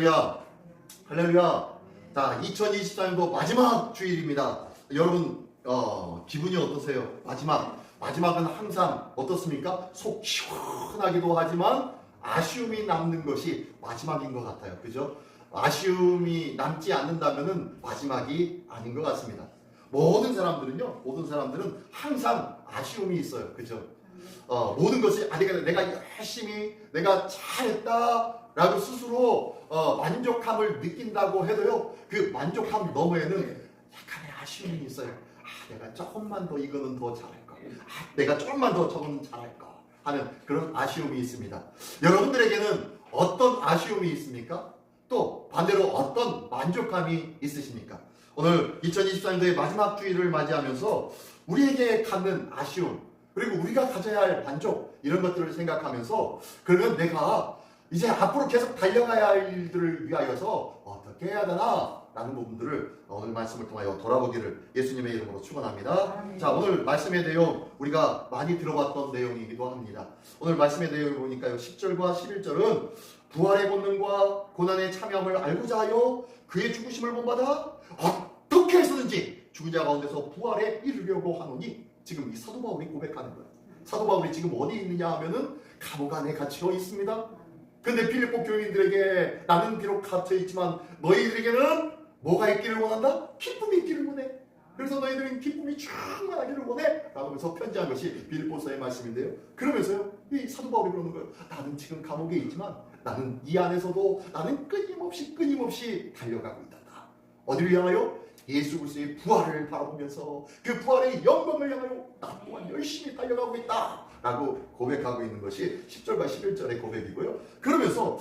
할렐루야. 할렐루야. 자, 2024년도 마지막 주일입니다. 여러분 기분이 어떠세요? 마지막은 항상 어떻습니까? 속 시원하기도 하지만 아쉬움이 남는 것이 마지막인 것 같아요. 그죠? 아쉬움이 남지 않는다면은 마지막이 아닌 것 같습니다. 모든 사람들은 항상 아쉬움이 있어요. 그죠? 모든 것이 내가 열심히 내가 잘했다라고 스스로 만족함을 느낀다고 해도요, 그 만족함 너머에는 약간의 아쉬움이 있어요. 내가 조금만 더 이거는 더 잘할 거, 내가 조금만 더 저거는 잘할 거 하는 그런 아쉬움이 있습니다. 여러분들에게는 어떤 아쉬움이 있습니까? 또 반대로 어떤 만족감이 있으십니까? 오늘 2024년도의 마지막 주일을 맞이하면서 우리에게 갖는 아쉬움, 그리고 우리가 가져야 할 만족, 이런 것들을 생각하면서 그러면 내가 이제 앞으로 계속 달려가야 할 일들을 위하여서 어떻게 해야 되나 라는 부분들을 오늘 말씀을 통하여 돌아보기를 예수님의 이름으로 축원합니다. 자, 오늘 말씀의 내용 우리가 많이 들어봤던 내용이기도 합니다. 오늘 말씀의 내용을 보니까요, 10절과 11절은 부활의 권능과 고난의 참여함을 알고자 하여 그의 죽으심을 본받아 어떻게 해서든지 죽은 자 가운데서 부활에 이르려고 하노니, 지금 이 사도 바울이 고백하는 거예요. 사도 바울이 지금 어디 있느냐 하면은 감옥 안에 갇혀 있습니다. 근데 필립보 교인들에게 나는 비록 갇혀 있지만 너희들에게는 뭐가 있기를 원한다? 기쁨이 있기를 원해. 그래서 너희들은 기쁨이 충만하기를 원해 라고 하면서 편지한 것이 빌립보서의 말씀인데요. 그러면서요, 이 사도 바울이 그러는 거예요. 나는 지금 감옥에 있지만 나는 이 안에서도 나는 끊임없이 달려가고 있다. 어디를 향하여? 예수 그리스도의 부활을 바라보면서 그 부활의 영광을 향하여 나 또한 열심히 달려가고 있다 라고 고백하고 있는 것이 10절과 11절의 고백이고요. 그러면서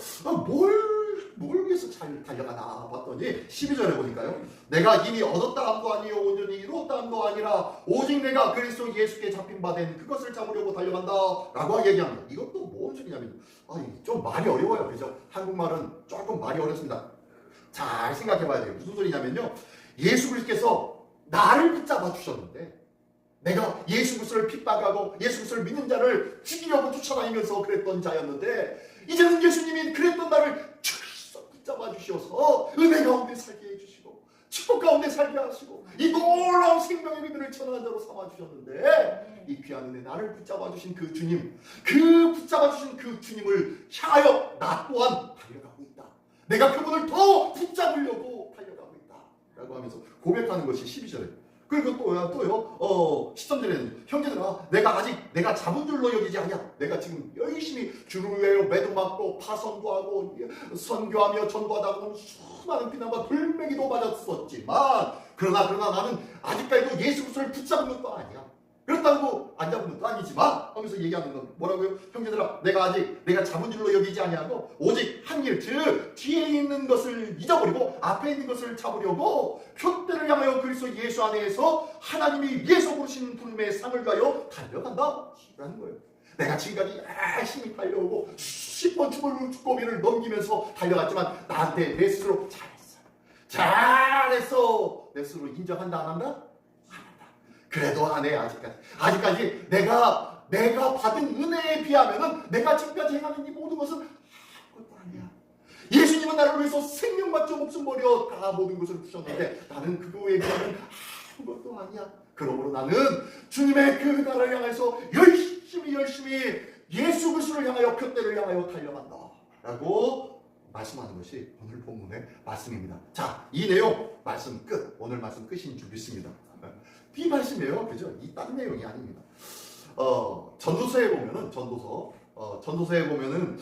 뭘 위해서 잘 달려가나 봤더니 12절에 보니까요, 내가 이미 얻었다 함도 아니요 온전히 이루었다 함도 아니라 오직 내가 그리스도 예수께 잡힌 바 된 그것을 잡으려고 달려간다 라고 얘기합니다. 이것도 뭔 소리냐면 좀 말이 어려워요. 그죠? 한국말은 조금 말이 어렵습니다. 잘 생각해 봐야 돼요. 무슨 소리냐면요, 예수 그리스도께서 나를 붙잡아 주셨는데, 내가 예수 그리스도를 핍박하고 예수 그리스도를 믿는 자를 죽이려고 쫓아다니면서 그랬던 자였는데, 이제는 예수님이 그랬던 나를 철썩 붙잡아 주셔서 은혜 가운데 살게 해주시고 축복 가운데 살게 하시고 이 놀라운 생명의 믿음을 전하는 자로 삼아 주셨는데, 이 귀한 은혜 나를 붙잡아 주신 그 주님, 그 붙잡아 주신 그 주님을 향하여 나 또한 달려가고 있다. 내가 그분을 더 붙잡으려고 달려가고 있다 라고 하면서 고백하는 것이 12절에. 그리고 또요 13절에는 형제들아, 내가 잡은 줄로 여기지 아니야. 내가 지금 열심히 주를 위하여 매듭맞고 파선도 하고 선교하며 전도하다가 수많은 비난과 돌멩이도 맞았었지만 그러나 나는 아직까지도 예수 그리스도를 붙잡은 것도 아니야. 그렇다고 안 잡은 것도 아니지만 하면서 얘기하는 건 뭐라고요? 형제들아, 내가 잡은 줄로 여기지 아니하고 오직 한 일, 즉 뒤에 있는 것을 잊어버리고 앞에 있는 것을 잡으려고 표대를 향하여 그리스도 예수 안에서 하나님이 위에서 부르신 부름의 상을 위하여 달려간다 라는 거예요. 내가 지금까지 열심히 달려오고 수십 번 죽고비를 넘기면서 달려갔지만 나한테 내 스스로 잘했어 내 스스로 인정한다 안 한다? 그래도 안 해. 아직까지 내가 받은 은혜에 비하면은 내가 지금까지 행하는 이 모든 것은 아무것도 아니야. 예수님은 나를 위해서 생명 바쳐 목숨 버려 다 모든 것을 주셨는데 나는 그거에 비하면 아무것도 아니야. 그러므로 나는 주님의 그 나라를 향해서 열심히 예수 그리스도를 향하여 표대를 향하여 달려간다 라고 말씀하는 것이 오늘 본문의 말씀입니다. 자, 이 내용 말씀 끝. 오늘 말씀 끝인 줄 믿습니다. 이 말씀이에요. 그죠? 이 다른 내용이 아닙니다. 전도서에 보면은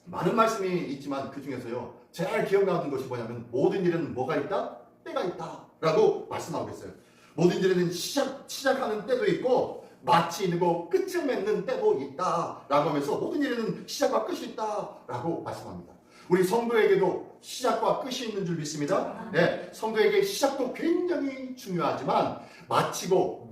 많은 말씀이 있지만 그 중에서요, 제일 기억나는 것이 뭐냐면 모든 일에는 뭐가 있다? 때가 있다 라고 말씀하고 있어요. 모든 일에는 시작하는 때도 있고 마치 있는 거 끝을 맺는 때도 있다 라고 하면서 모든 일에는 시작과 끝이 있다 라고 말씀합니다. 우리 성도에게도 시작과 끝이 있는 줄 믿습니다. 네, 성도에게 시작도 굉장히 중요하지만 마치고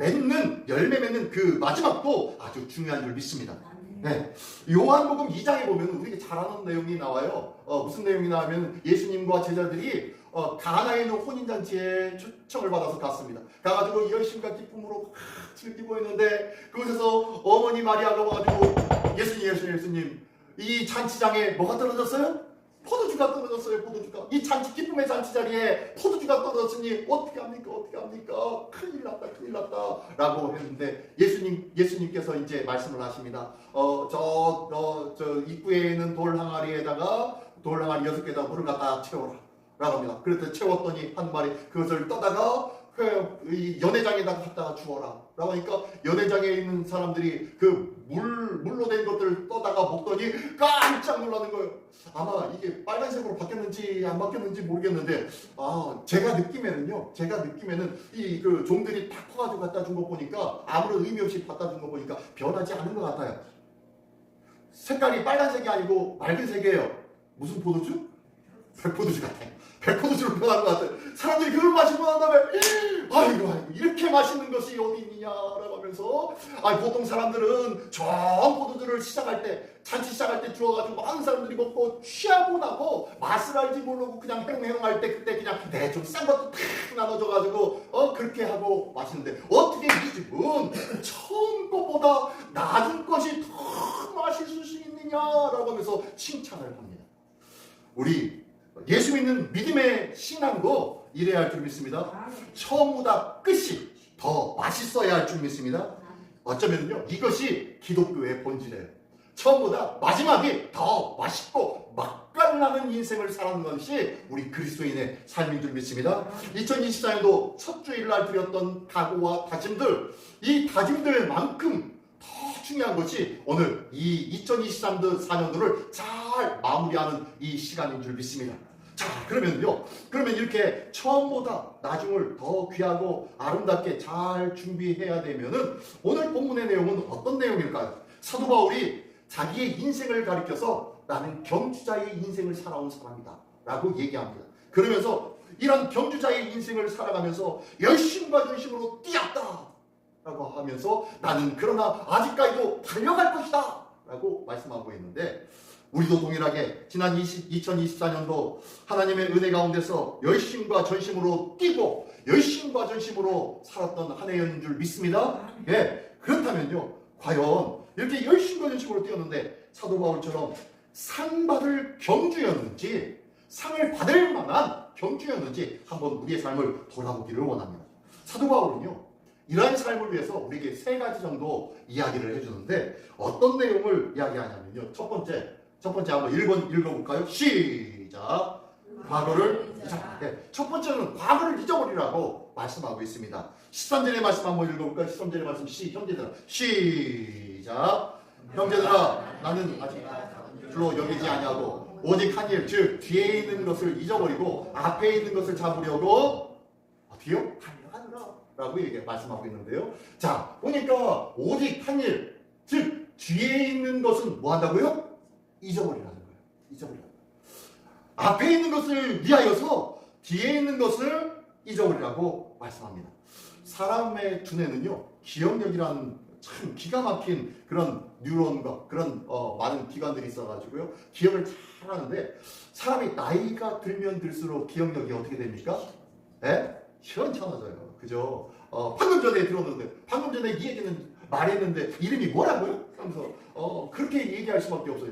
열매 맺는 그 마지막도 아주 중요한 줄 믿습니다. 네, 요한복음 2장에 보면 우리가 잘 아는 내용이 나와요. 무슨 내용이 나오면 예수님과 제자들이 가나에 있는 혼인잔치에 초청을 받아서 갔습니다. 가가지고 열심과 기쁨으로 즐기고 있는데 그곳에서 어머니 마리아가 와가지고 예수님 이 잔치장에 뭐가 떨어졌어요? 포도주가 떨어졌어요. 포도주가. 이 잔치 기쁨의 잔치 자리에 포도주가 떨어졌으니 어떻게 합니까? 어떻게 합니까? 큰일 났다. 큰일 났다. 라고 했는데 예수님께서 이제 말씀을 하십니다. 저 입구에 있는 돌 항아리에다가 돌 항아리 6개에다가 물을 갖다 채워라. 라고 합니다. 그래서 채웠더니 한 말이 그것을 떠다가 이 연회장에다가 갖다가 주어라. 라고 하니까 연회장에 있는 사람들이 그 물로 된 것들을 떠다가 먹더니 깜짝 놀라는 거예요. 아마 이게 빨간색으로 바뀌었는지 안 바뀌었는지 모르겠는데, 제가 느낌에는 이 그 종들이 탁 퍼가지고 갖다 준 거 보니까 아무런 의미 없이 갖다 준 거 보니까 변하지 않은 것 같아요. 색깔이 빨간색이 아니고 맑은 색이에요. 무슨 포도주? 백포도주 같아요. 백포도주로 변한 것 같아요. 사람들이 그걸 마시고 난 다음에 아이고 이렇게 맛있는 것이 어디 있느냐라고 하면서 보통 사람들은 좋은 포도주를 시작할 때 잔치 시작할 때 주어가지고 많은 사람들이 먹고 취하고 나고 맛을 알지 모르고 그냥 행할 때 그때 그냥 좀 싼 것도 탁 나눠줘가지고 그렇게 하고 마시는데 어떻게 이 집은 처음 것보다 낮은 것이 더 맛있을 수 있느냐라고 하면서 칭찬을 합니다. 우리 예수 믿는 믿음의 신앙도 이래야 할 줄 믿습니다. 처음보다 끝이 더 맛있어야 할 줄 믿습니다. 어쩌면요 이것이 기독교의 본질이에요. 처음보다 마지막이 더 맛있고 맛깔나는 인생을 살아가는 것이 우리 그리스도인의 삶인 줄 믿습니다. 2024년도 첫 주일날 드렸던 각오와 다짐들, 이 다짐들만큼 더 중요한 것이 오늘 이 2023년도를 잘 마무리하는 이 시간인 줄 믿습니다. 자, 그러면 이렇게 처음보다 나중을 더 귀하고 아름답게 잘 준비해야 되면은 오늘 본문의 내용은 어떤 내용일까요? 사도 바울이 자기의 인생을 가리켜서 나는 경주자의 인생을 살아온 사람이다 라고 얘기합니다. 그러면서 이런 경주자의 인생을 살아가면서 열심과 전심으로 뛰었다 라고 하면서 나는 그러나 아직까지도 달려갈 것이다 라고 말씀하고 있는데, 우리도 동일하게 지난 2024년도 하나님의 은혜 가운데서 열심과 전심으로 뛰고 열심과 전심으로 살았던 한 해였는 줄 믿습니다. 예, 그렇다면요 과연 이렇게 열심과 전심으로 뛰었는데 사도 바울처럼 상 받을 경주였는지, 상을 받을 만한 경주였는지 한번 우리의 삶을 돌아보기를 원합니다. 사도 바울은요 이러한 삶을 위해서 우리에게 3가지 정도 이야기를 해주는데 어떤 내용을 이야기하냐면요, 첫 번째 한번 읽어볼까요? 시작. 과거를 잊어버리라. 네, 첫 번째는 과거를 잊어버리라고 말씀하고 있습니다. 13절의 말씀 한번 읽어볼까요? 13절의 말씀 형제들아 시작. 형제들아 나는 아직 주로 여기지 아니하고 오직 한 일, 즉 뒤에 있는 것을 잊어버리고 앞에 있는 것을 잡으려고 어떻게요? 달려가느라 라고 이렇게 말씀하고 있는데요. 자, 보니까 오직 한 일, 즉 뒤에 있는 것은 뭐 한다고요? 잊어버리라는 거예요. 잊어버리라는 거예요. 앞에 있는 것을 위하여서 뒤에 있는 것을 잊어버리라고 말씀합니다. 사람의 두뇌는요 기억력이라는 참 기가 막힌 그런 뉴런과 그런 많은 기관들이 있어가지고요 기억을 잘 하는데, 사람이 나이가 들면 들수록 기억력이 어떻게 됩니까? 시원찮아져요. 그죠? 방금 전에 이 얘기는 말했는데 이름이 뭐라고요? 하면서 그렇게 얘기할 수밖에 없어요.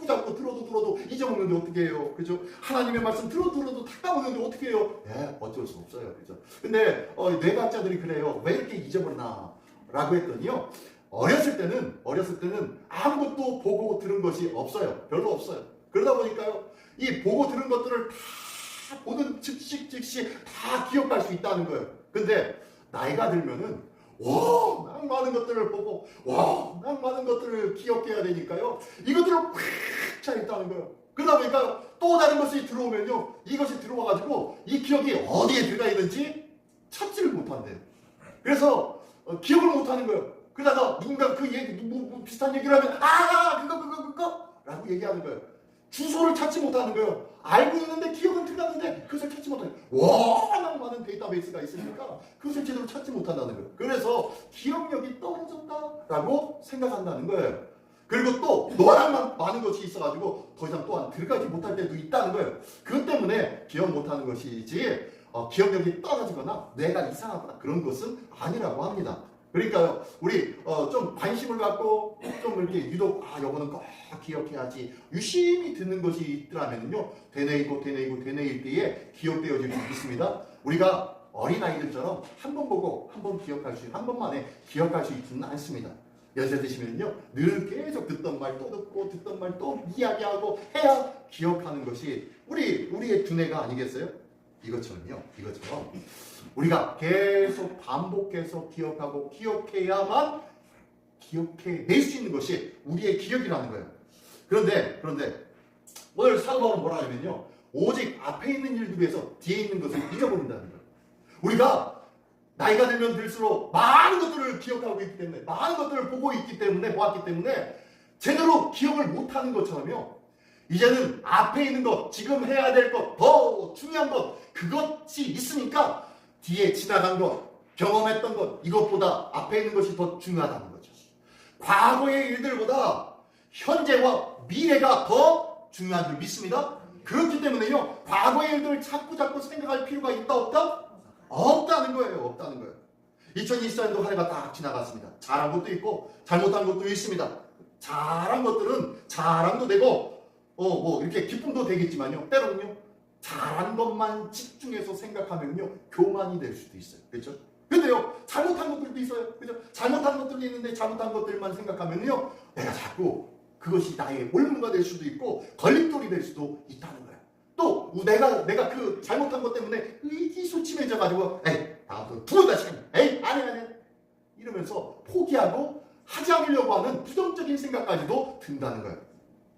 자꾸 들어도 잊어먹는데 어떻게 해요? 그죠? 하나님의 말씀 들어도 다 까먹는데 어떻게 해요? 어쩔 수 없어요. 그죠? 근데 뇌과학자들이 그래요. 왜 이렇게 잊어버리나? 라고 했더니요, 어렸을 때는 아무것도 보고 들은 것이 없어요. 별로 없어요. 그러다 보니까요 이 보고 들은 것들을 다 보는 즉시 다 기억할 수 있다는 거예요. 근데 나이가 들면은 워낙 많은 것들을 보고 워낙 많은 것들을 기억해야 되니까요 이것들을 꽉 차 있다는 거예요. 그러다 보니까 또 다른 것이 들어오면요 이것이 들어와가지고 이 기억이 어디에 들어가 있는지 찾지를 못한대요. 그래서 기억을 못하는 거예요. 그러다가 누군가 그 얘기 비슷한 얘기를 하면 그거 라고 얘기하는 거예요. 주소를 찾지 못하는 거예요. 알고 있는데 기억은 들어갔는데 그것을 찾지 못하는 거예요. 워낙 많은 데이터베이스가 있으니까 그것을 제대로 찾지 못한다는 거예요. 그래서 기억력이 떨어졌다라고 생각한다는 거예요. 그리고 또 너무나 많은 것이 있어가지고 더 이상 또한 들어가지 못할 때도 있다는 거예요. 그것 때문에 기억 못하는 것이지 기억력이 떨어지거나 뇌가 이상하거나 그런 것은 아니라고 합니다. 그러니까요, 우리 좀 관심을 갖고 좀 이렇게 유독 요거는 꼭 기억해야지 유심히 듣는 것이 있더라면요, 되뇌이고 때에 기억되어질 수 있습니다. 우리가 어린아이들처럼 한 번 보고 한 번 만에 기억할 수 있지는 않습니다. 연세 드시면요, 늘 계속 듣던 말 또 듣고 듣던 말 또 이야기하고 해야 기억하는 것이 우리의 두뇌가 아니겠어요? 이것처럼 우리가 계속 반복해서 기억하고 기억해야만 기억해낼 수 있는 것이 우리의 기억이라는 거예요. 그런데 오늘 사도 바울은 뭐라 하냐면요, 오직 앞에 있는 일들 위해서 뒤에 있는 것을 잊어버린다는 거예요. 우리가 나이가 들면 들수록 많은 것들을 기억하고 있기 때문에, 많은 것들을 보았기 때문에 제대로 기억을 못하는 것처럼요, 이제는 앞에 있는 것, 지금 해야 될 것, 더 중요한 것, 그것이 있으니까 뒤에 지나간 것, 경험했던 것, 이것보다 앞에 있는 것이 더 중요하다는 거죠. 과거의 일들보다 현재와 미래가 더 중요한 줄 믿습니다. 그렇기 때문에요, 과거의 일들을 자꾸 생각할 필요가 있다 없다? 없다는 거예요. 2024년도 한 해가 딱 지나갔습니다. 잘한 것도 있고 잘못한 것도 있습니다. 잘한 것들은 자랑도 되고 이렇게 기쁨도 되겠지만요, 때로는요, 잘한 것만 집중해서 생각하면요, 교만이 될 수도 있어요. 그렇죠? 근데요, 잘못한 것들도 있어요. 그죠? 잘못한 것들도 있는데 잘못한 것들만 생각하면요, 내가 자꾸 그것이 나의 올무가 될 수도 있고 걸림돌이 될 수도 있다는 거예요. 또 내가 그 잘못한 것 때문에 의기소침해져 가지고 다음부터 두 번 다시 안 해 이러면서 포기하고 하지 않으려고 하는 부정적인 생각까지도 든다는 거예요.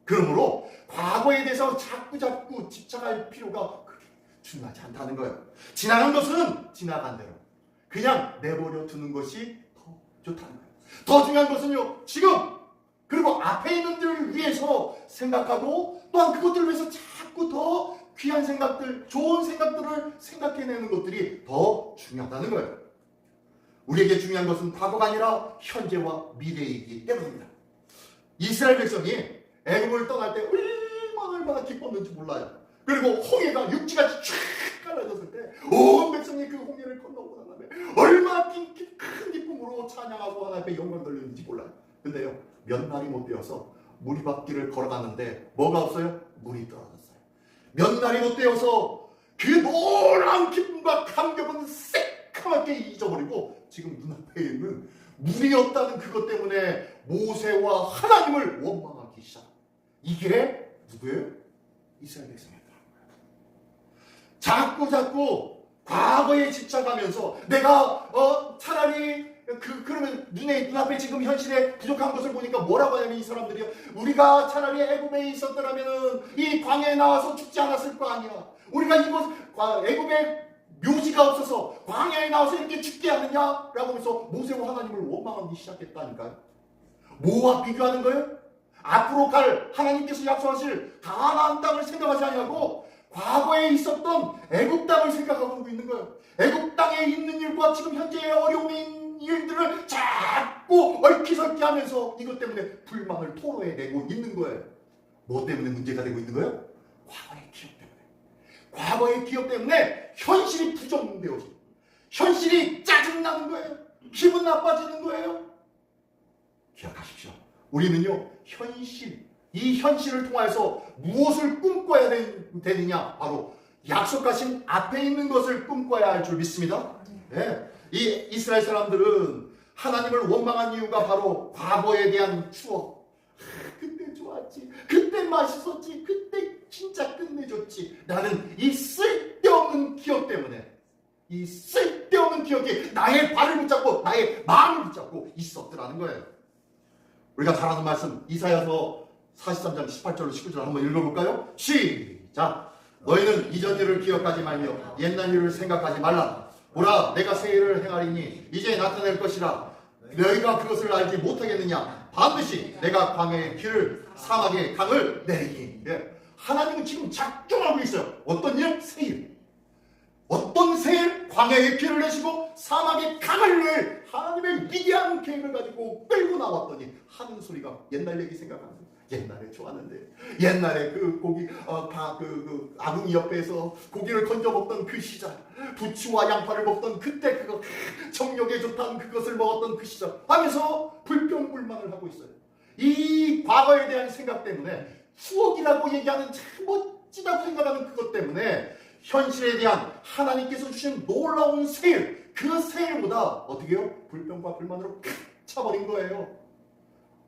그러므로 과거에 대해서 자꾸 집착할 필요가 그렇게 중요하지 않다는 거예요. 지나간 것은 지나간 대로 그냥 내버려 두는 것이 더 좋다는 거예요. 더 중요한 것은요, 지금 그리고 앞에 있는 들을 위해서 생각하고 또한 그것들을 위해서 자꾸 더 귀한 생각들, 좋은 생각들을 생각해내는 것들이 더 중요하다는 거예요. 우리에게 중요한 것은 과거가 아니라 현재와 미래이기 때문입니다. 이스라엘 백성이 애굽을 떠날 때 얼마나 기뻤는지 몰라요. 그리고 홍해가 육지같이 쫙 갈라졌을 때 온 백성이 그 홍해를 건너고 난 다음에 얼마나 큰 기쁨으로 찬양하고 하나님 앞에 영광 돌리는지 몰라요. 근데요, 몇 날이 못 되어서 무리바퀴를 걸어갔는데 뭐가 없어요? 물이 떨어졌어요. 몇 날이 못 되어서 그 놀라운 기쁨과 감격은 새카맣게 잊어버리고 지금 눈앞에 있는 물이 없다는 그것 때문에 모세와 하나님을 원망하기 시작. 이게 누구예요? 이스라엘 백성이었더라고요. 자꾸 과거에 집착하면서 내가 차라리 그러면 눈앞에 지금 현실에 부족한 것을 보니까 뭐라고 하냐면 이 사람들이요, 우리가 차라리 애굽에 있었더라면은 이 광야에 나와서 죽지 않았을 거 아니야. 우리가 애굽에 묘지가 없어서 광야에 나와서 이렇게 죽게 하느냐라고 하면서 모세와 하나님을 원망하기 시작했다니까요. 뭐와 비교하는 거예요? 앞으로 갈 하나님께서 약속하실 가나안 땅을 생각하지 아니하고 과거에 있었던 애굽 땅을 생각하고 있는 거예요. 애굽 땅에 있는 일과 지금 현재의 어려움이 일들을 자꾸 얽히설키 하면서 이것 때문에 불만을 토로해내고 있는 거예요. 뭐 때문에 문제가 되고 있는 거예요? 과거의 기억 때문에. 과거의 기억 때문에 현실이 부정되어지고 현실이 짜증나는 거예요. 기분 나빠지는 거예요. 기억하십시오. 우리는요, 이 현실을 통해서 무엇을 꿈꿔야 되느냐? 바로 약속하신 앞에 있는 것을 꿈꿔야 할 줄 믿습니다. 네. 이 이스라엘 사람들은 하나님을 원망한 이유가 바로 과거에 대한 추억. 그때 좋았지, 그때 맛있었지, 그때 진짜 끝내줬지 라는 이 쓸데없는 기억 때문에, 이 쓸데없는 기억이 나의 발을 붙잡고 나의 마음을 붙잡고 있었더라는 거예요. 우리가 잘 아는 말씀 이사야서 43장 18절로 19절 한번 읽어볼까요? 시작! 너희는 이전 일을 기억하지 말며 옛날 일을 생각하지 말라. 보라, 내가 새 일을 행하리니 이제 나타낼 것이라. 너희가 그것을 알지 못하겠느냐? 반드시 내가 광야의 길을 사막의 강을 내리니. 하나님은 지금 작정하고 있어요. 어떤 일? 새 일. 어떤 새 광야에 길을 내시고 사막에 강을 낼 하나님의 위대한 계획을 가지고 끌고 나왔더니 하는 소리가 옛날 얘기 생각나는 거예요. 옛날에 좋았는데, 옛날에 그 고기 아궁이 옆에서 고기를 건져 먹던 그 시절, 부추와 양파를 먹던 그때 그거 정력에 좋다는 그것을 먹었던 그 시절 하면서 불평불만을 하고 있어요. 이 과거에 대한 생각 때문에, 추억이라고 얘기하는 참 멋지다고 생각하는 그것 때문에 현실에 대한 하나님께서 주신 놀라운 세일, 그 세일보다 어떻게 해요? 불평과 불만으로 차버린 거예요.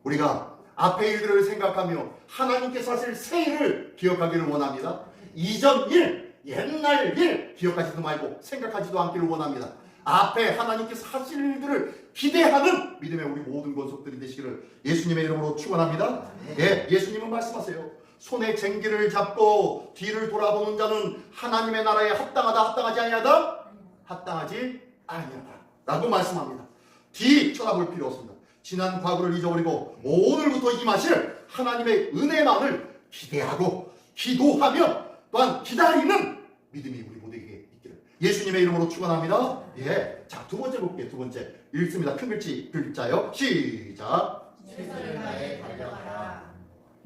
우리가 앞의 일들을 생각하며 하나님께서 하실 세일을 기억하기를 원합니다. 이전 일, 옛날 일 기억하지도 말고 생각하지도 않기를 원합니다. 앞에 하나님께서 하실 일들을 기대하는 믿음의 우리 모든 권속들이 되시기를 예수님의 이름으로 축원합니다. 예, 예수님은 말씀하세요. 손에 쟁기를 잡고 뒤를 돌아보는 자는 하나님의 나라에 합당하다, 합당하지 아니하다? 합당하지 아니하다 라고 말씀합니다. 뒤 쳐다볼 필요 없습니다. 지난 과거를 잊어버리고 오늘부터 임하실 하나님의 은혜만을 기대하고 기도하며 또한 기다리는 믿음이 우리 모두에게 있기를 예수님의 이름으로 축원합니다. 예, 자, 두 번째 볼게요. 두 번째 읽습니다. 큰 글자요. 시작. 최선을 다해 달려가라.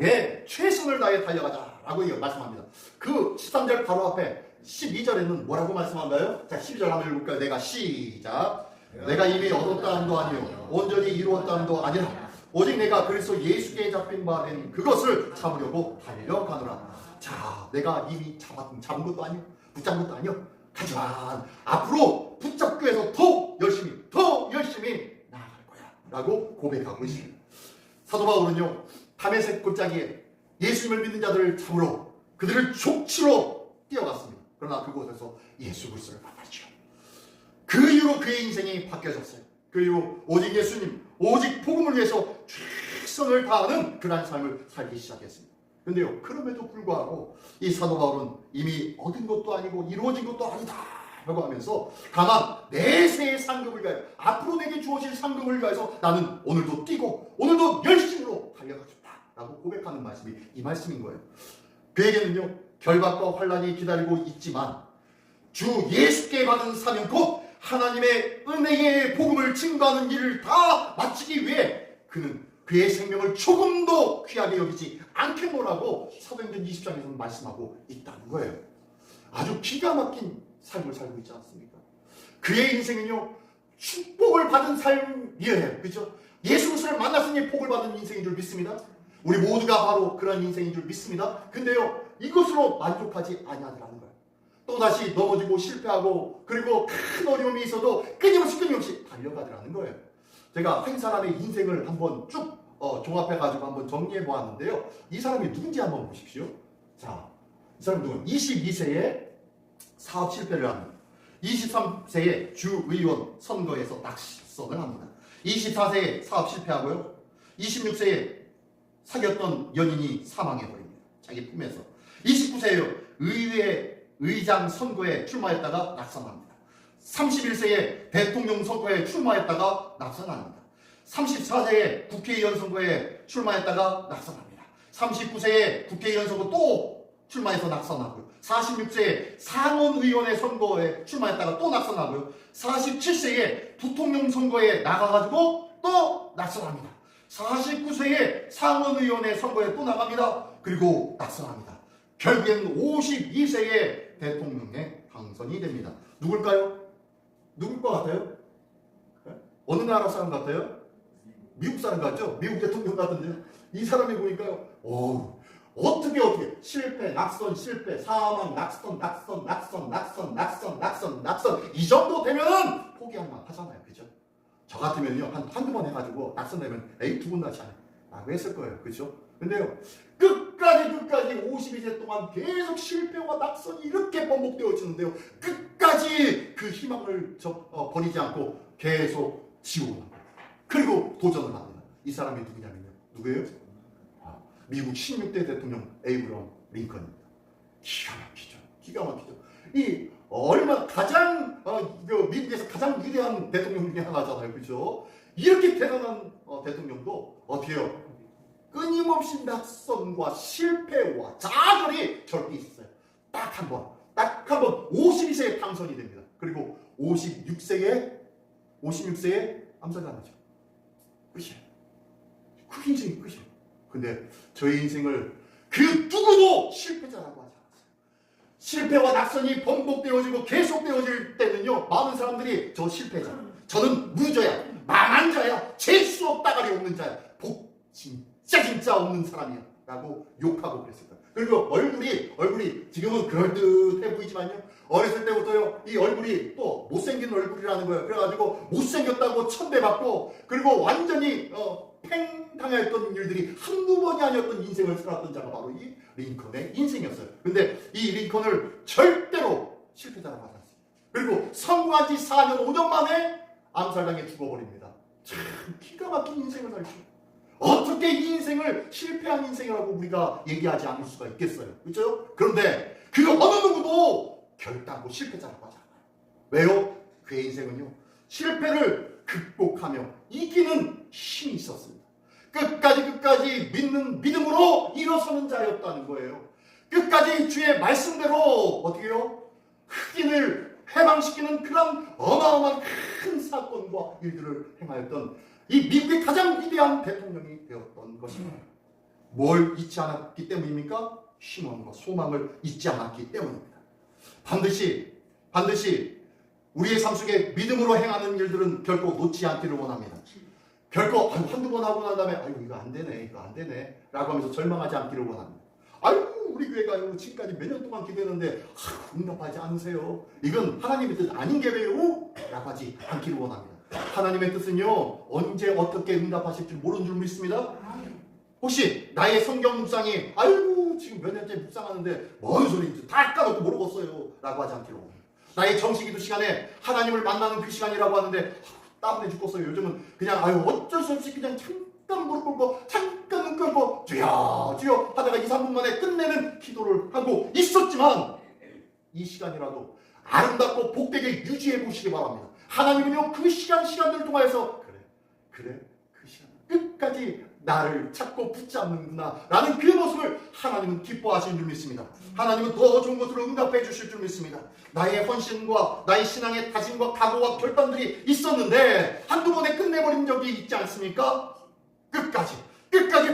예, 최선을 다해 달려가자 라고 말씀합니다. 그 13절 바로 앞에 12절에는 뭐라고 말씀한가요? 자, 12절 한번 읽을까요? 내가 시작. 내가 이미 얻었다함도 아니요 온전히 이루었다함도 아니라 오직 내가 그리스도 예수께 잡힌 바 된 그것을 참으려고 달려가노라. 자, 내가 이미 잡은 것도 아니요 붙잡은 것도 아니요 하지만 앞으로 붙잡기 위해서 더 열심히 나아갈 거야 라고 고백하고 있습니다. 사도 바울은요, 다메섹 골짜기에 예수님을 믿는 자들을 잡으러 그들을 족치러 뛰어갔습니다. 그러나 그곳에서 예수 그리스도를 만났죠. 그 이후로 그의 인생이 바뀌어졌어요. 그 이후 오직 예수님, 오직 복음을 위해서 최선을 다하는 그러한 삶을 살기 시작했습니다. 그런데요, 그럼에도 불구하고 이 사도 바울은 이미 얻은 것도 아니고 이루어진 것도 아니다 라고 하면서 다만 내세의 상급을 위하여, 앞으로 내게 주어질 상급을 위하여서 나는 오늘도 뛰고 오늘도 열심으로 달려가겠다 라고 고백하는 말씀이 이 말씀인 거예요. 그에게는요, 결박과 환란이 기다리고 있지만 주 예수께 받은 사명 곧 하나님의 은혜의 복음을 증거하는 일을 다 마치기 위해 그는 그의 생명을 조금도 귀하게 여기지 않겠노라고 사도행전 20장에서는 말씀하고 있다는 거예요. 아주 기가 막힌 삶을 살고 있지 않습니까? 그의 인생은요, 축복을 받은 삶이에요. 그렇죠? 예수 그리스도를 만났으니 복을 받은 인생인 줄 믿습니다. 우리 모두가 바로 그런 인생인 줄 믿습니다. 근데요, 이것으로 만족하지 아니하더라는 거예요. 또다시 넘어지고 실패하고 그리고 큰 어려움이 있어도 끊임없이 달려가더라는 거예요. 제가 한 사람의 인생을 한번 쭉 종합해가지고 한번 정리해 보았는데요. 이 사람이 누군지 한번 보십시오. 자, 이 사람 누구예요? 22세에 사업 실패를 합니다. 23세에 주의원 선거에서 낙선을 합니다. 24세에 사업 실패하고요. 26세에 사귀었던 연인이 사망해버립니다. 자기 품에서. 29세에요. 의회 의장 선거에 출마했다가 낙선합니다. 31세에 대통령 선거에 출마했다가 낙선합니다. 34세에 국회의원 선거에 출마했다가 낙선합니다. 39세에 국회의원 선거 또 출마해서 낙선하고요. 46세에 상원의원의 선거에 출마했다가 또 낙선하고요. 47세에 부통령 선거에 나가가지고 또 낙선합니다. 49세에 상원의원의 선거에 또 나갑니다. 그리고 낙선합니다. 결국엔 52세에 대통령에 당선이 됩니다. 누굴까요? 누굴 것 같아요? 어느 나라 사람 같아요? 미국 사람 같죠? 미국 대통령 같은데요. 이 사람이 보니까요, 어떻게 실패, 낙선, 실패, 사망, 낙선 이 정도 되면은 포기할만 하잖아요. 그죠? 저 같으면요, 한두 번 해가지고 낙선되면 에이, 두 번 다시 하네 라고 했을 거예요. 그죠? 근데요, 끝까지 52세 동안 계속 실패와 낙선이 이렇게 반복되어지는데요, 끝까지 그 희망을 버리지 않고 계속 지우는 거예요. 그리고 도전을 합니다. 이 사람이 누구냐면요, 누구예요? 미국 16대 대통령 에이브럼 링컨입니다. 기가 막히죠. 이 가장 미국에서 가장 위대한 대통령 중에 하나잖아요. 그렇죠? 이렇게 대단한 대통령도 어떻게 해요? 끊임없이 낙선과 실패와 좌절이 절대 있어요. 딱 한 번, 딱 한 번 52세에 당선이 됩니다. 그리고 56세에 암살당하죠. 끝이에요. 그 인생이 끝이에요. 근데 저의 인생을 그 누구도 실패자라고 하지 않았어요. 실패와 낙선이 번복되어지고 계속되어질 때는요, 많은 사람들이 저 실패자, 저는 무저야, 망한 자야, 재수 없다가리 없는 자야, 복 진짜 없는 사람이야 라고 욕하고 그랬을 거예요. 그리고 얼굴이 지금은 그럴듯해 보이지만요, 어렸을 때부터요 이 얼굴이 또 못생긴 얼굴이라는 거예요. 그래가지고 못생겼다고 천대받고, 그리고 완전히 팽당했던 일들이 한두 번이 아니었던 인생을 살았던 자가 바로 이 링컨의 인생이었어요. 근데 이 링컨을 절대로 실패자라고 하지 않습니다. 그리고 성공한 지 4년 5년 만에 암살당해 죽어버립니다. 참 기가 막힌 인생을 살죠. 어떻게 이 인생을 실패한 인생이라고 우리가 얘기하지 않을 수가 있겠어요. 그렇죠? 그런데 그 어느 누구도 결단코 실패자라고 하지 않아요. 왜요? 그의 인생은요, 실패를 극복하며 이기는 힘이 있었습니다. 끝까지 믿는 믿음으로 일어서는 자였다는 거예요. 끝까지 주의 말씀대로 어떻게 해요? 흑인을 해방시키는 그런 어마어마한 큰 사건과 일들을 행하였던 이 미국의 가장 위대한 대통령이 되었던 것입니다. 뭘 잊지 않았기 때문입니까? 희망과 소망을 잊지 않았기 때문입니다. 반드시 우리의 삶 속에 믿음으로 행하는 일들은 결코 놓지 않기를 원합니다. 결코 한두 번 하고 난 다음에 이거 안 되네 라고 하면서 절망하지 않기를 원합니다. 우리 교회가 지금까지 몇 년 동안 기도했는데 응답하지 않으세요. 이건 하나님의 뜻 아닌 게 왜요? 라고 하지 않기를 원합니다. 하나님의 뜻은요, 언제 어떻게 응답하실 줄 모르는 줄 믿습니다. 혹시 나의 성경 묵상이 지금 몇 년째 묵상하는데 뭔 소리인지 다 까놓고 모르겠어요 라고 하지 않기를 원합니다. 나의 정식기도 시간에 하나님을 만나는 그 시간이라고 하는데 다운돼 죽겠어요. 요즘은 그냥 어쩔 수 없이 그냥 잠깐 무릎 꿇고 잠깐 눈 감고 주여 하다가 2, 3분 만에 끝내는 기도를 하고 있었지만, 이 시간이라도 아름답고 복되게 유지해 보시기 바랍니다. 하나님은요, 그 시간들을 통하여서 그래 그 시간 끝까지 나를 찾고 붙잡는구나 라는 그 모습을 하나님은 기뻐하시는 줄 믿습니다. 하나님은 더 좋은 것으로 응답해 주실 줄 믿습니다. 나의 헌신과 나의 신앙의 다짐과 각오와 결단들이 있었는데 한두 번에 끝내버린 적이 있지 않습니까? 끝까지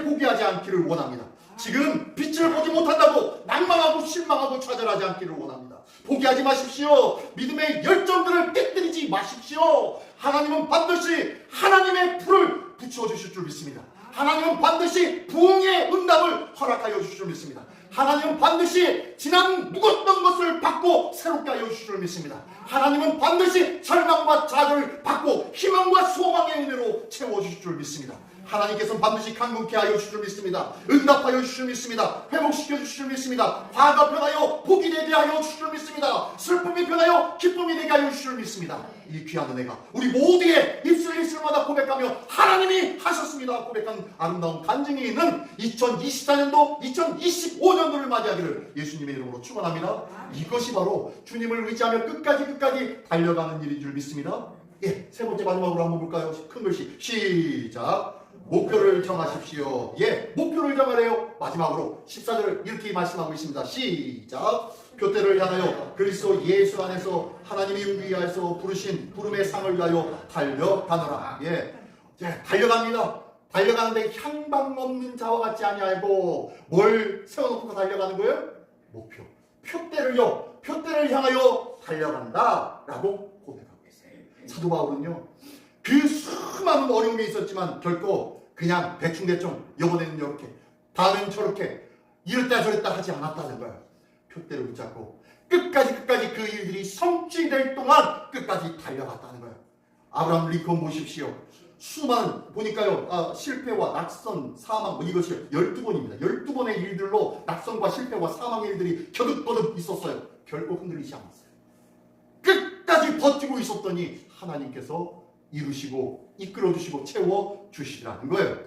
포기하지 않기를 원합니다. 지금 빛을 보지 못한다고 낭망하고 실망하고 좌절하지 않기를 원합니다. 포기하지 마십시오. 믿음의 열정들을 깨뜨리지 마십시오. 하나님은 반드시 하나님의 불을 붙여주실 줄 믿습니다. 하나님은 반드시 부흥의 응답을 허락하여 주실 줄 믿습니다. 하나님은 반드시 지난 묵었던 것을 받고 새롭게 하여 주실 줄 믿습니다. 하나님은 반드시 절망과 좌절을 받고 희망과 소망의 은혜로 채워주실 줄 믿습니다. 하나님께서는 반드시 강건케 하여 주실 줄 믿습니다. 응답하여 주실 줄 믿습니다. 회복시켜 주실 줄 믿습니다. 화가 변하여 복이 되게 하여 주실 줄 믿습니다. 슬픔이 변하여 기쁨이 되게 하여 주실 줄 믿습니다. 이 귀한 은혜가 우리 모두의 입술마다 고백하며 하나님이 하셨습니다 고백한 아름다운 간증이 있는 2024년도 2025년도를 맞이하기를 예수님의 이름으로 축원합니다. 이것이 바로 주님을 의지하며 끝까지 달려가는 일인 줄 믿습니다. 세 번째 마지막으로 한번 볼까요? 큰 글씨 시작. 목표를 정하십시오. 목표를 정하래요. 마지막으로 14절 이렇게 말씀하고 있습니다. 시작. 표대를 향하여 그리스도 예수 안에서 하나님이 위하여서 부르신 부름의 상을 위하여 달려가노라. 달려갑니다. 달려가는데 향방 없는 자와 같지 아니하고 뭘 세워놓고 달려가는 거예요? 목표. 표대를 향하여 달려간다 라고 고백하고 있어요. 사도 바울은요, 그 수많은 어려움이 있었지만 결코 그냥 대충 이번에는 이렇게 다음엔 저렇게 이랬다 저랬다 하지 않았다는 거예요. 표대를 붙잡고 끝까지 그 일들이 성취될 동안 끝까지 달려갔다는 거예요. 아브라함 링컨 보십시오. 수많은 보니까요, 실패와 낙선, 사망 이것이 12번입니다. 12번의 일들로 낙선과 실패와 사망의 일들이 겨득거듭 있었어요. 결코 흔들리지 않았어요. 끝까지 버티고 있었더니 하나님께서 이루시고 이끌어주시고 채워주시라는 거예요.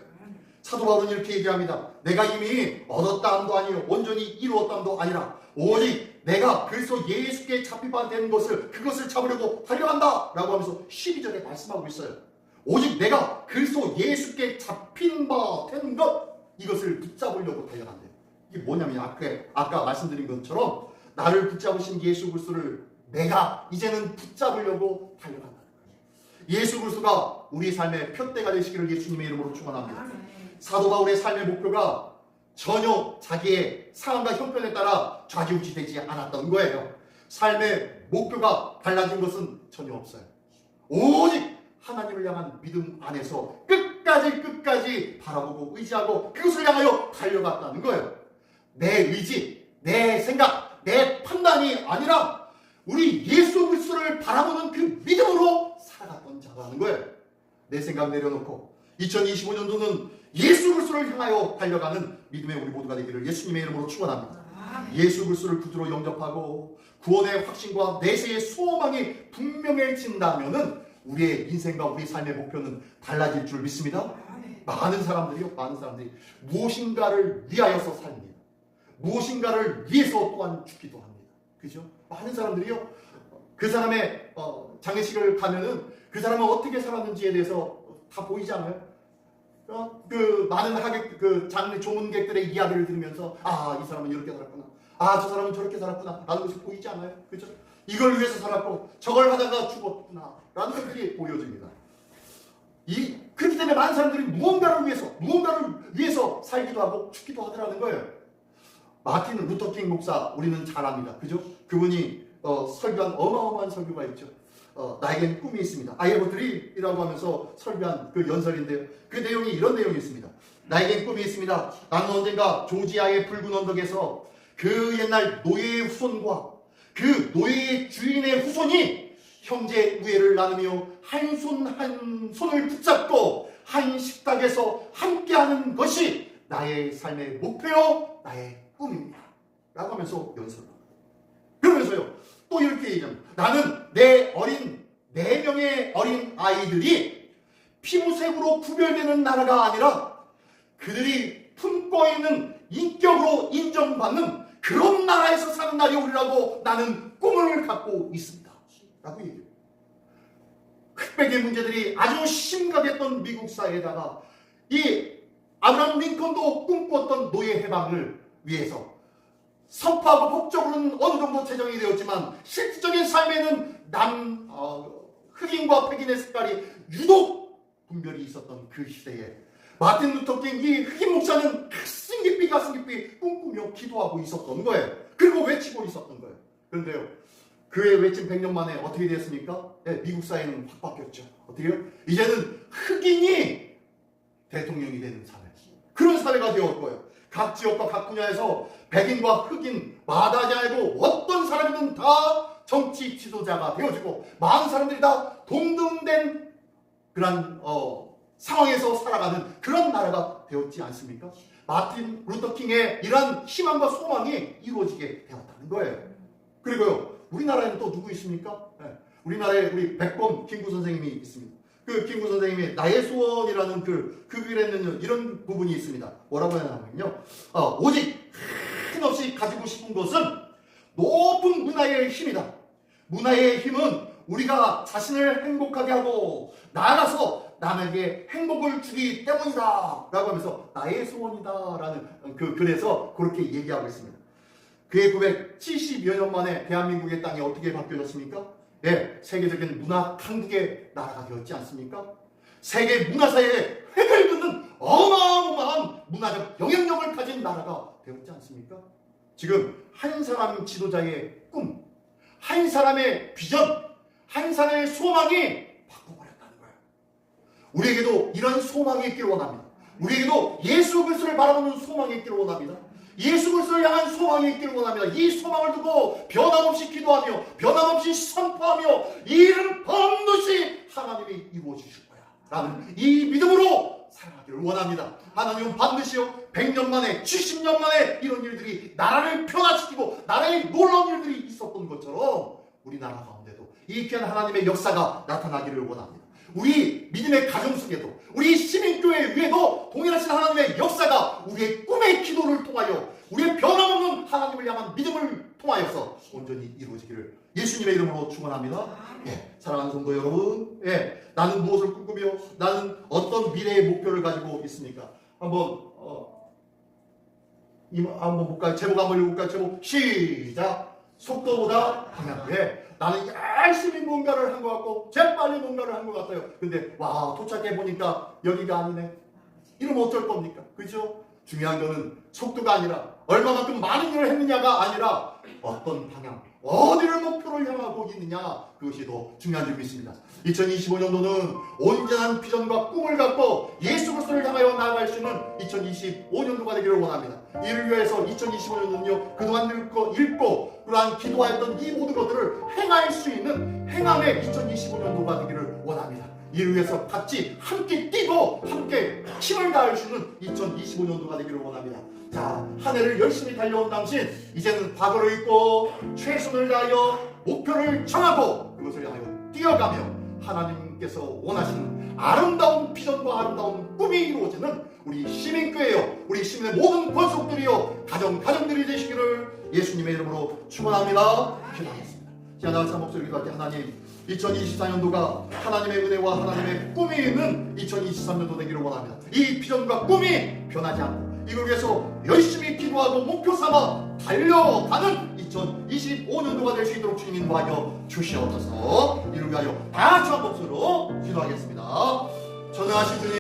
사도 바울은 이렇게 얘기합니다. 내가 이미 얻었다 함도 아니요 온전히 이루었다 함도 아니라 오직 내가 그리스도 예수께 잡힌 바 된 그것을 잡으려고 달려간다 라고 하면서 12절에 말씀하고 있어요. 오직 내가 그리스도 예수께 잡힌 바 된 것, 이것을 붙잡으려고 달려간대요. 이게 뭐냐면 아까 말씀드린 것처럼 나를 붙잡으신 예수 그리스도를 내가 이제는 붙잡으려고 달려간다는 거예요. 예수 그리스도가 우리 삶의 표대가 되시기를 예수님의 이름으로 축원합니다. 사도 바울의 삶의 목표가 전혀 자기의 상황과 형편에 따라 좌지우지되지 않았던 거예요. 삶의 목표가 달라진 것은 전혀 없어요. 오직 하나님을 향한 믿음 안에서 끝까지 바라보고 의지하고 그것을 향하여 달려갔다는 거예요. 내 의지, 내 생각, 내 판단이 아니라 우리 예수 그리스도를 바라보는 그 믿음으로 살아갔던 자라는 거예요. 내 생각 내려놓고 2025년도는 예수 그리스도를 향하여 달려가는 믿음의 우리 모두가 되기를 예수님의 이름으로 축원합니다. 예수 그리스도를 구주로 영접하고 구원의 확신과 내세의 소망이 분명해진다면은 우리의 인생과 우리 삶의 목표는 달라질 줄 믿습니다. 많은 사람들이 무엇인가를 위하여서 삽니다. 무엇인가를 위해서 또한 죽기도 합니다. 그죠? 많은 사람들이요, 그 사람의 장례식을 가면은 그 사람은 어떻게 살았는지에 대해서 다 보이지 않아요? 그 많은 하객, 그 장례 조문객들의 이야기를 들으면서 이 사람은 이렇게 살았구나, 저 사람은 저렇게 살았구나 라는 것이 보이지 않아요? 그죠? 이걸 위해서 살았고 저걸 하다가 죽었구나 라는 것들이 보여집니다. 그렇기 때문에 많은 사람들이 무언가를 위해서 살기도 하고 죽기도 하더라는 거예요. 마틴 루터 킹 목사 우리는 잘 압니다. 그죠? 그분이 설교한 어마어마한 설교가 있죠. 나에겐 꿈이 있습니다. I have a dream이라고 하면서 설교한 그 연설인데요. 그 내용이 이런 내용이 있습니다. 나에겐 꿈이 있습니다. 나는 언젠가 조지아의 붉은 언덕에서 그 옛날 노예의 후손과 그 노예의 주인의 후손이 형제 우애를 나누며 한 손 한 손을 붙잡고 한 식탁에서 함께하는 것이 나의 삶의 목표요, 나의 꿈입니다 라고 하면서 연설을 합니다. 그러면서요 또 이렇게 얘기합니다. 나는 내 4명의 어린 아이들이 피부색으로 구별되는 나라가 아니라 그들이 품고 있는 인격으로 인정받는 그런 나라에서 사는 날이 오리라고 나는 꿈을 갖고 있습니다 라고 얘기해요. 흑백의 문제들이 아주 심각했던 미국 사회에다가 이 아브라함 링컨도 꿈꿨던 노예 해방을 위해서 선포하고 법적으로는 어느 정도 제정이 되었지만 실질적인 삶에는 흑인과 백인의 색깔이 유독 분별이 있었던 그 시대에 마틴 루터 킹 이 흑인 목사는 가슴 깊이 꿈꾸며 기도하고 있었던 거예요. 그리고 외치고 있었던 거예요. 그런데요, 그의 외침 100년 만에 어떻게 됐습니까? 네, 미국 사회는 확 바뀌었죠. 어떻게요? 이제는 흑인이 대통령이 되는 사회, 그런 사회가 되었을 거예요. 각 지역과 각 분야에서 백인과 흑인 마다하지 않고 어떤 사람이든 다 정치 지도자가 되어지고 많은 사람들이 다 동등된 그런 상황에서 살아가는 그런 나라가 되었지 않습니까? 마틴 루터 킹의 이러한 희망과 소망이 이루어지게 되었다는 거예요. 그리고요, 우리나라에는 또 누구 있습니까? 네, 우리나라에 우리 백범 김구 선생님이 있습니다. 그 김구 선생님이 나의 소원이라는 그 글에는 이런 부분이 있습니다. 뭐라고 하냐면요, 오직 한없이 가지고 싶은 것은 높은 문화의 힘이다. 문화의 힘은 우리가 자신을 행복하게 하고 나아가서 남에게 행복을 주기 때문이다 라고 하면서 나의 소원이다 라는 그 글에서 그렇게 얘기하고 있습니다. 그의 970여 년 만에 대한민국의 땅이 어떻게 바뀌어졌습니까? 예, 세계적인 문화 강국의 나라가 되었지 않습니까? 세계 문화사회에 획을 긋는 어마어마한 문화적 영향력을 가진 나라가 되었지 않습니까? 지금 한 사람 지도자의 꿈, 한 사람의 비전, 한 사람의 소망이 바꿔버렸다는 거예요. 우리에게도 이런 소망이 있기를 원합니다. 우리에게도 예수 그리스도를 바라보는 소망이 있기를 원합니다. 예수 그리스도를 향한 소망이 있기를 원합니다. 이 소망을 두고 변함없이 기도하며 변함없이 선포하며 이를 반드시 하나님이 이루어 주실 거야 라는 이 믿음으로 살아가기를 원합니다. 하나님은 반드시요 100년 만에 70년 만에 이런 일들이 나라를 변화시키고 나라에 놀라운 일들이 있었던 것처럼 우리나라 가운데도 이 귀한 하나님의 역사가 나타나기를 원합니다. 우리 믿음의 가정 속에도 우리 시민교회 위에도 동일하신 하나님의 역사가 우리의 꿈의 기도를 통하여 우리의 변함없는 하나님을 향한 믿음을 통하여서 온전히 이루어지기를 예수님의 이름으로 축원합니다. 예, 사랑하는 성도 여러분, 예, 나는 무엇을 꿈꾸며 나는 어떤 미래의 목표를 가지고 있습니까? 한번 볼까요? 제목 한번 읽어볼까요? 제목 시작. 속도보다 방향. 왜? 나는 열심히 뭔가를 한 것 같고 재빨리 뭔가를 한 것 같아요. 근데 와, 도착해 보니까 여기가 아니네. 이러면 어쩔 겁니까? 그죠? 중요한 거는 속도가 아니라 얼마만큼 많은 일을 했느냐가 아니라 어떤 방향, 어디를 목표로 향하고 있느냐, 그것이 더 중요한 점이 있습니다. 2025년도는 온전한 비전과 꿈을 갖고 예수 그리스도를 향하여 나아갈 수 있는 2025년도가 되기를 원합니다. 이를 위해서 2025년도는요, 그동안 읽고 그러한 기도하였던 이 모든 것들을 행할 수 있는 행함의 2025년도가 되기를 원합니다. 이를 위해서 같이 함께 뛰고 함께 힘을 다할 수 있는 2025년도가 되기를 원합니다. 자, 한 해를 열심히 달려온 당신, 이제는 과거를 잊고 최선을 다하여 목표를 정하고 그것을 향하여 뛰어가며 하나님께서 원하시는 아름다운 비전과 아름다운 꿈이 이루어지는 우리 시민교회요, 우리 시민의 모든 권속들이요, 가정들이 되시기를 예수님의 이름으로 축원합니다. 기도하겠습니다. 자, 나와서 목소리 기도할 때 하나님, 2024년도가 하나님의 은혜와 하나님의 꿈이 있는 2023년도 되기를 원합니다. 이 비전과 꿈이 변하지 않고 이걸 위해서 열심히 기도하고 목표 삼아 달려가는 2025년도가 될 수 있도록 주님 인도하여 주시옵소서. 이를 위하여 다 같이 한 목소리로 기도하겠습니다. 전능하신 주님,